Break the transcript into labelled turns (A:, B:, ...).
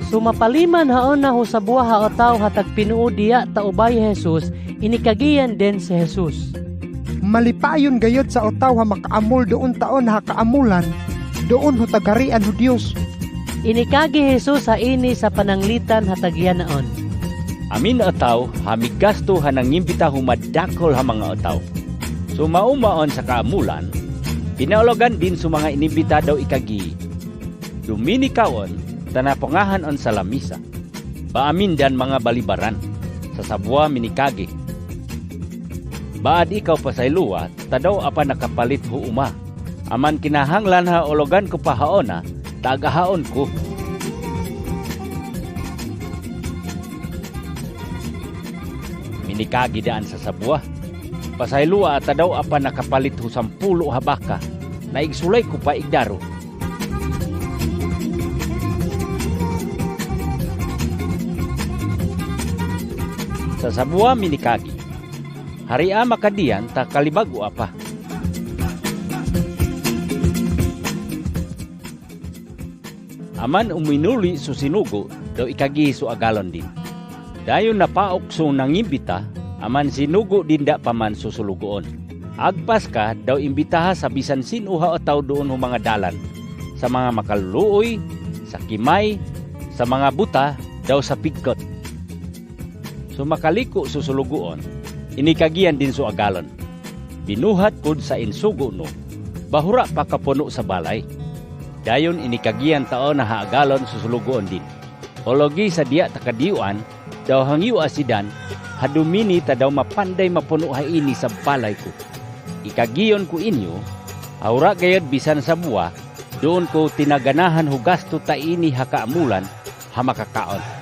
A: Sumapaliman haon na ho sa buwa haotaw hatag pinuo diya taubay Jesus, inikagiyan din si Jesus.
B: Malipayon gayod sa utaw ha makaamol doon taon ha kaamulan, doon ho tagarian ho Dios.
A: Inikagi Jesus sa ini sa pananglitan hatagyan naon.
C: Amin ataw, hamigasto hanang imbita humadakol ha mga ataw. Sumaumaon sa kaamulan, pinaologan din sa mga inimbita daw ikagi. Duminikaon, tanapongahan on sa lamisa. Paamin dan mga balibaran, sa sabwa minikagi. Baad ikaw pasayluwa, tadaw apa nakapalit ho uma. Aman kinahanglan ha ologan ko pahaona, tagahaon ko. Minikagi daan sa sabwa. Pasayluwa at daw apa nakapalit ho 10 habaka. Naigsulay ko pa igdaro. Sa sabwa minikagi. Haria makadian ta kalibago apa. Aman uminuli susinugo daw ikagi su agalon din. Dayon napaok so nangimbita, aman sinugo dinda paman susulugoon. Agpas ka daw imbitaha sa bisan sinuha o tao doon ng mga dalan. Sa mga makaluluoy, sa kimay, sa mga buta, daw sa pigkot. So makaliko susulugoon, inikagian din so agalon. Binuhat pod sa insugo no, bahura pa kapuno sa balay. Dayon inikagian tao na haagalon susulugoon din. Ologi sa diya takadiuan, daw hangyo asidan, hadumini ta daw mapanday mapuno ha ini sa balay ko. Ikagiyon ko inyo, aura gayad bisan sa buwa, doon ko tinaganahan hugasto ta ini ha kaamulan ha makakaon.